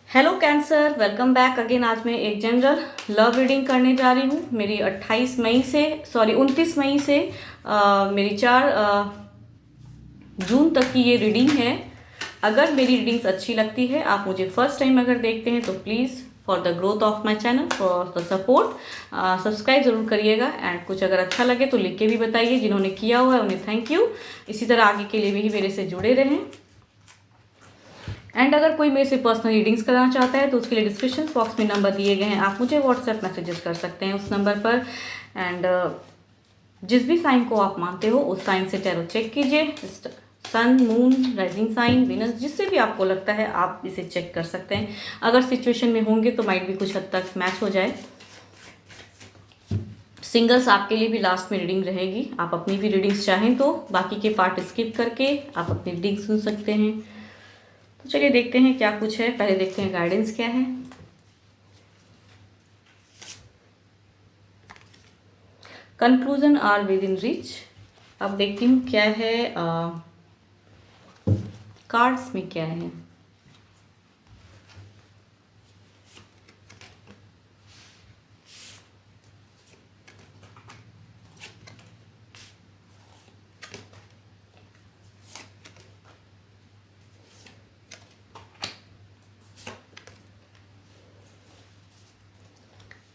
Hello cancer, welcome back again. आज मैं एक जनरल लव रीडिंग करने जा रही हूँ। मेरी 29 मई से मेरी 4 जून तक की ये रीडिंग है। अगर मेरी रीडिंग्स अच्छी लगती है, आप मुझे फर्स्ट टाइम अगर देखते हैं तो please for the growth of my channel, for the support subscribe ज़रूर करिएगा। एंड कुछ अगर अच्छा लगे तो लिख के भी बताइए। जिन्होंने किया हुआ है उन्हें थैंक यू। इसी तरह आगे के लिए भी मेरे से जुड़े रहें। एंड अगर कोई मेरे से पर्सनल रीडिंग्स कराना चाहता है तो उसके लिए डिस्क्रिप्शन बॉक्स में नंबर दिए गए हैं, आप मुझे व्हाट्सएप मैसेजेस कर सकते हैं उस नंबर पर। एंड जिस भी साइन को आप मानते हो उस साइन से टैरो चेक कीजिए। सन, मून, राइजिंग साइन, विनस, जिससे भी आपको लगता है आप इसे चेक कर सकते हैं। अगर सिचुएशन में होंगे तो माइट भी कुछ हद तक मैच हो जाए। सिंगल्स आपके लिए भी लास्ट में रीडिंग रहेगी। आप अपनी भी रीडिंग्स चाहें तो बाकी के पार्ट स्किप करके आप अपनी रीडिंग सुन सकते हैं। तो चलिए देखते हैं क्या कुछ है। पहले देखते हैं गाइडेंस क्या है। Conclusion are within reach. अब देखती हूँ क्या है कार्ड्स में क्या है।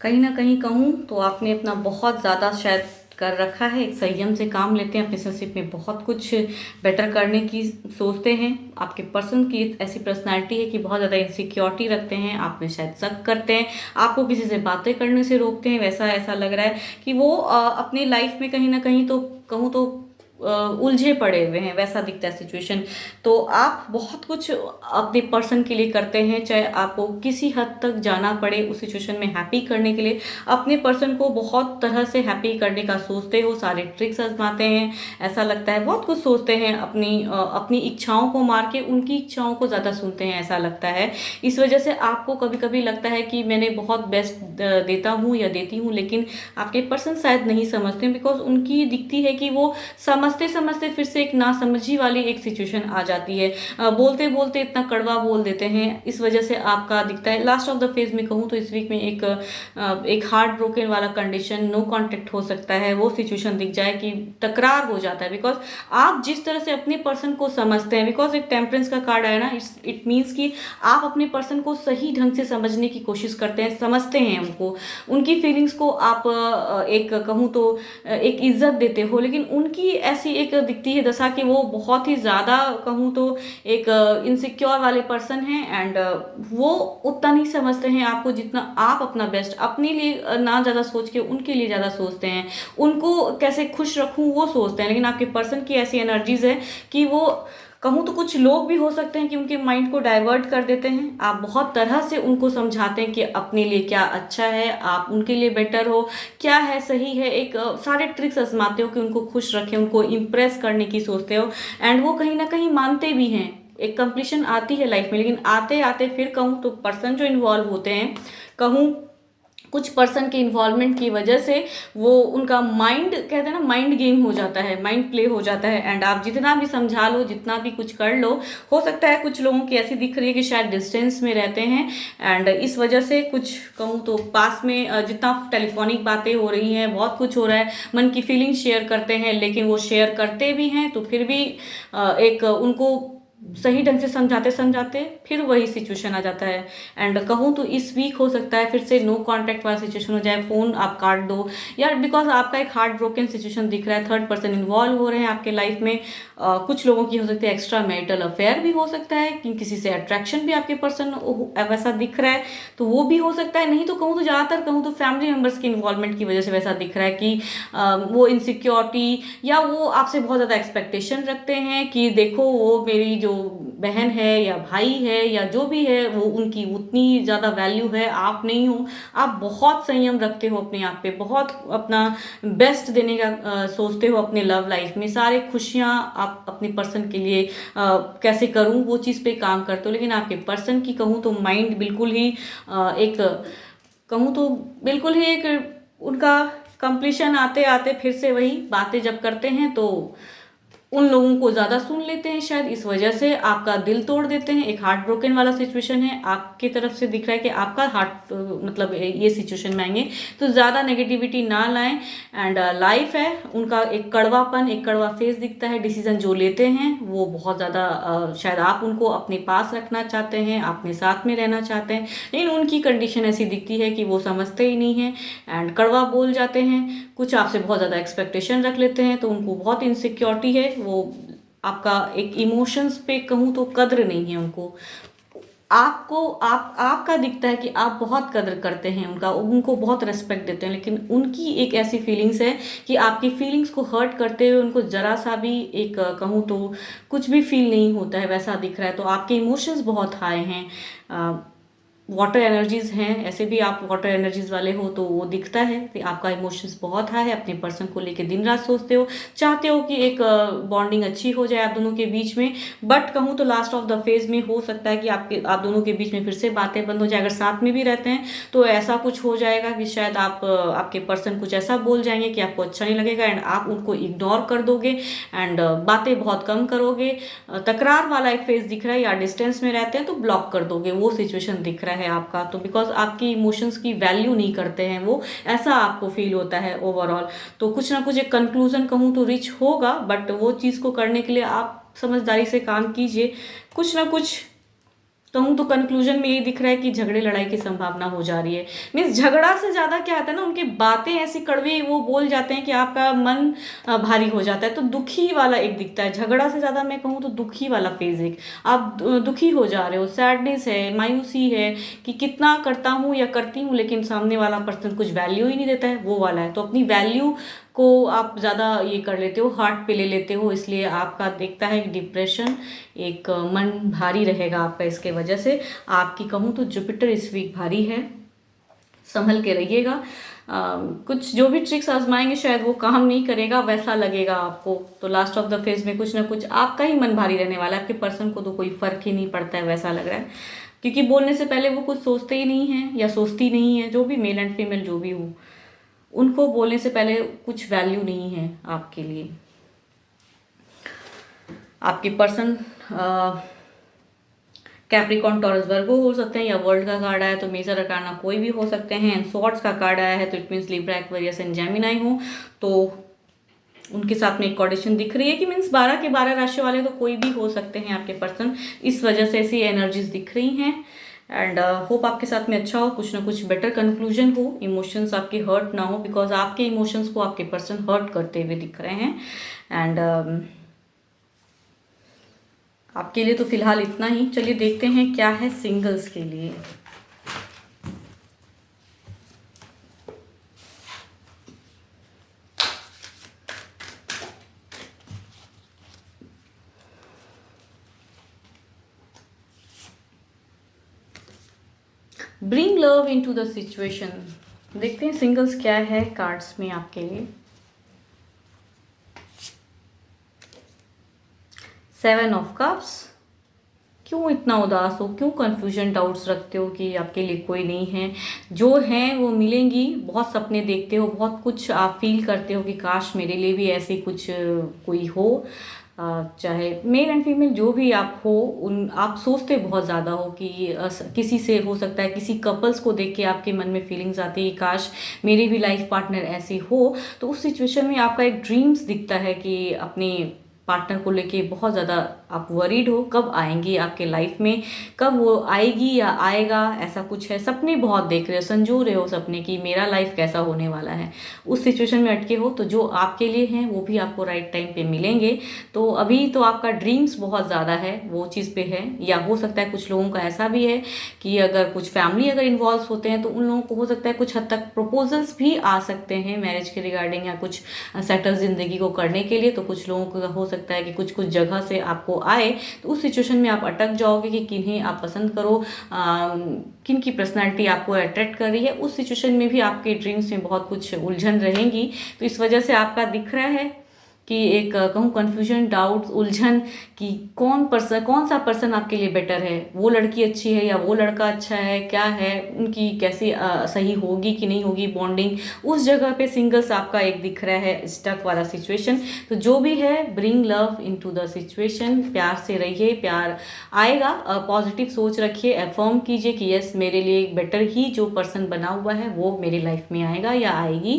कहीं ना कहीं कहूँ तो आपने अपना बहुत ज़्यादा शायद कर रखा है। एक संयम से काम लेते हैं, अपने रिलेशनशिप में बहुत कुछ बेटर करने की सोचते हैं। आपके पर्सन की ऐसी पर्सनालिटी है कि बहुत ज़्यादा इनसिक्योरिटी रखते हैं, आप में शायद शक करते हैं, आपको किसी से बातें करने से रोकते हैं। वैसा ऐसा लग रहा है कि वो अपनी लाइफ में कहीं ना कहीं तो कहूँ तो उलझे पड़े हुए हैं, वैसा दिखता है सिचुएशन। तो आप बहुत कुछ अपने पर्सन के लिए करते हैं, चाहे आपको किसी हद तक जाना पड़े उस सिचुएशन में हैप्पी करने के लिए। अपने पर्सन को बहुत तरह से हैप्पी करने का सोचते हो, सारे ट्रिक्स आजमाते हैं। ऐसा लगता है बहुत कुछ सोचते हैं, अपनी इच्छाओं को मार के उनकी इच्छाओं को ज़्यादा सुनते हैं, ऐसा लगता है। इस वजह से आपको कभी कभी लगता है कि मैंने बहुत बेस्ट देता हूँ या देती हूँ, लेकिन आपके पर्सन शायद नहीं समझते, बिकॉज उनकी दिखती है कि वो समझते समझते फिर से एक नासमझी वाली एक सिचुएशन आ जाती है। बोलते बोलते इतना कड़वा बोल देते हैं। इस वजह से आपका दिखता है लास्ट ऑफ द फेज में कहूँ तो इस वीक में एक हार्ट ब्रोकन वाला कंडीशन, नो कांटेक्ट हो सकता है। वो सिचुएशन दिख जाए कि तकरार हो जाता है, बिकॉज आप जिस तरह से अपने पर्सन को समझते हैं, बिकॉज एक टेम्परेंस का कार्ड आया ना, इट मीन्स कि आप अपने पर्सन को सही ढंग से समझने की कोशिश करते हैं, समझते हैं उनको, उनकी फीलिंग्स को आप एक कहूँ तो एक इज्जत देते हो। लेकिन उनकी ऐसी एक दिखती है दशा कि वो बहुत ही ज़्यादा कहूँ तो एक इनसिक्योर वाले पर्सन हैं। एंड वो उतना नहीं समझते हैं आपको जितना आप अपना बेस्ट अपने लिए ना ज़्यादा सोच के उनके लिए ज़्यादा सोचते हैं। उनको कैसे खुश रखूँ वो सोचते हैं। लेकिन आपके पर्सन की ऐसी एनर्जीज है कि वो कहूँ तो कुछ लोग भी हो सकते हैं कि उनके माइंड को डाइवर्ट कर देते हैं। आप बहुत तरह से उनको समझाते हैं कि अपने लिए क्या अच्छा है, आप उनके लिए बेटर हो, क्या है सही है। एक सारे ट्रिक्स आजमाते हो कि उनको खुश रखें, उनको इम्प्रेस करने की सोचते हो। एंड वो कहीं ना कहीं मानते भी हैं। एक कंप्लीशन आती है लाइफ में, लेकिन आते आते फिर कहूँ तो पर्सन जो इन्वॉल्व होते हैं, कहूँ कुछ पर्सन के इन्वॉल्वमेंट की वजह से वो उनका माइंड कहते हैं ना, माइंड गेम हो जाता है, माइंड प्ले हो जाता है। एंड आप जितना भी समझा लो, जितना भी कुछ कर लो, हो सकता है कुछ लोगों की ऐसी दिख रही है कि शायद डिस्टेंस में रहते हैं। एंड इस वजह से कुछ कहूँ तो पास में जितना टेलीफोनिक बातें हो रही हैं, बहुत कुछ हो रहा है, मन की फीलिंग शेयर करते हैं, लेकिन वो शेयर करते भी हैं तो फिर भी एक उनको सही ढंग से समझाते समझाते फिर वही सिचुएशन आ जाता है। एंड कहूँ तो इस वीक हो सकता है फिर से नो कांटेक्ट वाला सिचुएशन हो जाए, फ़ोन आप काट दो, या बिकॉज आपका एक हार्ट ब्रोकन सिचुएशन दिख रहा है, थर्ड पर्सन इन्वॉल्व हो रहे हैं आपके लाइफ में। कुछ लोगों की हो सकती है एक्स्ट्रा मैरिटल अफेयर भी हो सकता है कि किसी से अट्रैक्शन भी आपके पर्सन वैसा दिख रहा है, तो वो भी हो सकता है। नहीं तो कहूँ तो ज़्यादातर कहूँ तो फैमिली मेम्बर्स के इन्वॉल्वमेंट की वजह से वैसा दिख रहा है कि वो इनसिक्योरिटी या वो आपसे बहुत ज़्यादा एक्सपेक्टेशन रखते हैं कि देखो वो मेरी जो बहन है या भाई है या जो भी है, वो उनकी उतनी ज़्यादा वैल्यू है, आप नहीं हो। आप बहुत संयम रखते हो अपने आप पे, बहुत अपना बेस्ट देने का सोचते हो अपने लव लाइफ में। सारे खुशियाँ आप अपने पर्सन के लिए कैसे करूँ वो चीज़ पे काम करते हो। लेकिन आपके पर्सन की कहूँ तो माइंड बिल्कुल ही एक कहूँ तो बिल्कुल ही एक उनका कंप्लीशन आते आते फिर से वही बातें जब करते हैं तो उन लोगों को ज़्यादा सुन लेते हैं, शायद इस वजह से आपका दिल तोड़ देते हैं। एक हार्ट ब्रोकन वाला सिचुएशन है, आपकी तरफ से दिख रहा है कि आपका हार्ट मतलब ये सिचुएशन में आएंगे, तो ज़्यादा नेगेटिविटी ना लाएं। एंड लाइफ है उनका, एक कड़वापन, एक कड़वा फेस दिखता है। डिसीजन जो लेते हैं वो बहुत ज़्यादा शायद आप उनको अपने पास रखना चाहते हैं, अपने साथ में रहना चाहते हैं, लेकिन उनकी कंडीशन ऐसी दिखती है कि वो समझते ही नहीं हैं एंड कड़वा बोल जाते हैं। कुछ आपसे बहुत ज़्यादा एक्सपेक्टेशन रख लेते हैं, तो उनको बहुत इनसिक्योरिटी है। वो आपका एक इमोशंस पे कहूँ तो कद्र नहीं है उनको। आपको आपका दिखता है कि आप बहुत कदर करते हैं उनका, उनको बहुत रेस्पेक्ट देते हैं, लेकिन उनकी एक ऐसी फीलिंग्स है कि आपकी फीलिंग्स को हर्ट करते हुए उनको ज़रा सा भी एक कहूँ तो कुछ भी फील नहीं होता है, वैसा दिख रहा है। तो आपके इमोशंस बहुत हाई हैं, वाटर एनर्जीज हैं, ऐसे भी आप वाटर एनर्जीज वाले हो, तो वो दिखता है कि आपका इमोशंस बहुत हाई है। अपने पर्सन को लेके दिन रात सोचते हो, चाहते हो कि एक बॉन्डिंग अच्छी हो जाए आप दोनों के बीच में। बट कहूँ तो लास्ट ऑफ द फेज में हो सकता है कि आप दोनों के बीच में फिर से बातें बंद हो जाए। अगर साथ में भी रहते हैं तो ऐसा कुछ हो जाएगा कि शायद आपके पर्सन कुछ ऐसा बोल जाएंगे कि आपको अच्छा नहीं लगेगा एंड आप उनको इग्नोर कर दोगे एंड बातें बहुत कम करोगे। तकरार वाला एक फेज दिख रहा है, या डिस्टेंस में रहते हैं तो ब्लॉक कर दोगे, वो सिचुएशन दिख रहा है आपका। तो बिकॉज आपकी इमोशंस की वैल्यू नहीं करते हैं वो, ऐसा आपको फील होता है ओवरऑल। तो कुछ ना कुछ एक कंक्लूजन कहूँ तो रीच होगा, बट वो चीज़ को करने के लिए आप समझदारी से काम कीजिए। कुछ ना कुछ कहूँ तो कंक्लूजन में ये दिख रहा है कि झगड़े लड़ाई की संभावना हो जा रही है। मीन्स झगड़ा से ज़्यादा क्या आता है ना, उनकी बातें ऐसी कड़वी वो बोल जाते हैं कि आपका मन भारी हो जाता है। तो दुखी वाला एक दिखता है, झगड़ा से ज़्यादा मैं कहूँ तो दुखी वाला फेज एक, आप दुखी हो जा रहे हो, सैडनेस है, मायूसी है कि कितना करता हूँ या करती हूँ लेकिन सामने वाला पर्सन कुछ वैल्यू ही नहीं देता है, वो वाला है। तो अपनी वैल्यू को आप ज़्यादा ये कर लेते हो, हार्ट पे ले लेते हो, इसलिए आपका दिखता है डिप्रेशन, एक मन भारी रहेगा आपका। इसके वजह से आपकी कहूँ तो जुपिटर इस वीक भारी है, संभल के रहिएगा। कुछ जो भी ट्रिक्स आजमाएंगे शायद वो काम नहीं करेगा, वैसा लगेगा आपको। तो लास्ट ऑफ द फेज में कुछ ना कुछ आपका ही मन भारी रहने वाला है, आपके पर्सन को तो कोई फर्क ही नहीं पड़ता है, वैसा लग रहा है। क्योंकि बोलने से पहले वो कुछ सोचते ही नहीं है या सोचती नहीं है, जो भी मेल एंड फीमेल जो भी हो, उनको बोलने से पहले कुछ वैल्यू नहीं है आपके लिए। आपके पर्सन कैप्रिकॉन, टॉरस, वर्गो हो सकते हैं, या वर्ल्ड का कार्ड आया तो मेजर अरकाना कोई भी हो सकते हैं। एंड स्वॉर्ड्स का कार्ड आया है तो it means Libra, Aquarius and Gemini हो, तो उनके साथ में एक कोऑर्डिनेशन दिख रही है कि मीन्स 12 के 12 राशि वाले तो कोई भी हो सकते हैं आपके पर्सन, इस वजह से ऐसी एनर्जीज दिख रही हैं। एंड होप आपके साथ में अच्छा हो, कुछ ना कुछ बेटर कंक्लूजन हो, इमोशंस आपके हर्ट ना हो, बिकॉज आपके इमोशंस को आपके पर्सन हर्ट करते हुए दिख रहे हैं। एंड आपके लिए तो फिलहाल इतना ही। चलिए देखते हैं क्या है सिंगल्स के लिए। Bring love into the situation, देखते हैं सिंगल्स क्या है कार्ड्स में आपके लिए। 7 ऑफ कप्स, क्यों इतना उदास हो, क्यों कंफ्यूजन डाउट्स रखते हो कि आपके लिए कोई नहीं है, जो हैं वो मिलेंगी। बहुत सपने देखते हो, बहुत कुछ आप फील करते हो कि काश मेरे लिए भी ऐसे कुछ कोई हो। चाहे मेल एंड फीमेल जो भी आप हो, उन आप सोचते बहुत ज़्यादा हो कि किसी से हो सकता है, किसी कपल्स को देख के आपके मन में फीलिंग्स आती है काश मेरी भी लाइफ पार्टनर ऐसी हो। तो उस सिचुएशन में आपका एक ड्रीम्स दिखता है कि अपने पार्टनर को लेके बहुत ज़्यादा आप वरीड हो, कब आएंगी आपके लाइफ में, कब वो आएगी या आएगा, ऐसा कुछ है। सपने बहुत देख रहे हो, संजो रहे हो सपने कि मेरा लाइफ कैसा होने वाला है। उस सिचुएशन में अटके हो, तो जो आपके लिए हैं वो भी आपको राइट टाइम पे मिलेंगे। तो अभी तो आपका ड्रीम्स बहुत ज़्यादा है, वो चीज़ पे है। या हो सकता है कुछ लोगों का ऐसा भी है कि अगर कुछ फैमिली अगर इन्वॉल्व होते हैं तो उन लोगों को हो सकता है कुछ हद तक प्रपोजल्स भी आ सकते हैं मैरिज के रिगार्डिंग, या कुछ सेटल जिंदगी को करने के लिए। तो कुछ लोगों को हो सकता है कि कुछ कुछ जगह से आपको आए, तो उस सिचुएशन में आप अटक जाओगे कि किन्हें आप पसंद करो, किन की पर्सनालिटी आपको अट्रैक्ट कर रही है। उस सिचुएशन में भी आपके ड्रीम्स में बहुत कुछ उलझन रहेंगी। तो इस वजह से आपका दिख रहा है कि एक कहूँ कन्फ्यूजन, डाउट्स, उलझन कि कौन सा पर्सन आपके लिए बेटर है, वो लड़की अच्छी है या वो लड़का अच्छा है, क्या है उनकी कैसी सही होगी कि नहीं होगी बॉन्डिंग, उस जगह पे सिंगल्स आपका एक दिख रहा है स्टक वाला सिचुएशन। तो जो भी है, bring love into the situation, प्यार से रहिए, प्यार आएगा, पॉजिटिव सोच रखिए, अफर्म कीजिए कि यस मेरे लिए एक बेटर ही जो पर्सन बना हुआ है वो मेरी लाइफ में आएगा या आएगी।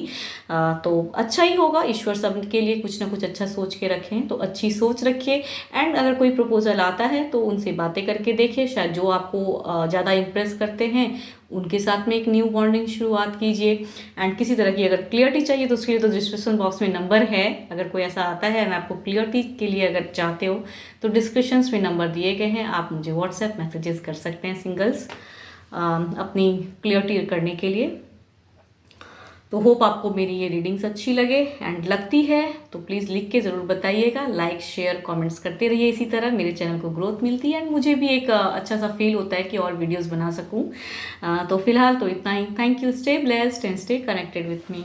तो अच्छा ही होगा, ईश्वर सबके लिए कुछ ना कुछ अच्छा सोच के रखें, तो अच्छी सोच रखिए। एंड अगर कोई प्रपोजल आता है तो उनसे बातें करके देखिए, शायद जो आपको ज़्यादा इम्प्रेस करते हैं उनके साथ में एक न्यू बॉन्डिंग शुरुआत कीजिए। एंड किसी तरह की अगर क्लियरिटी चाहिए तो उसके लिए तो डिस्क्रिप्शन बॉक्स में नंबर है, अगर कोई ऐसा आता है एंड आपको क्लियरिटी के लिए अगर चाहते हो तो डिस्क्रिप्शंस में नंबर दिए गए हैं, आप मुझे व्हाट्सएप मैसेजेस कर सकते हैं सिंगल्स अपनी क्लियरिटी करने के लिए। तो होप आपको मेरी ये रीडिंग्स अच्छी लगे, एंड लगती है तो प्लीज़ लिख के ज़रूर बताइएगा, लाइक शेयर कमेंट्स करते रहिए, इसी तरह मेरे चैनल को ग्रोथ मिलती है एंड मुझे भी एक अच्छा सा फील होता है कि और वीडियोस बना सकूं। तो फिलहाल तो इतना ही। Thank you, stay blessed and stay connected with me.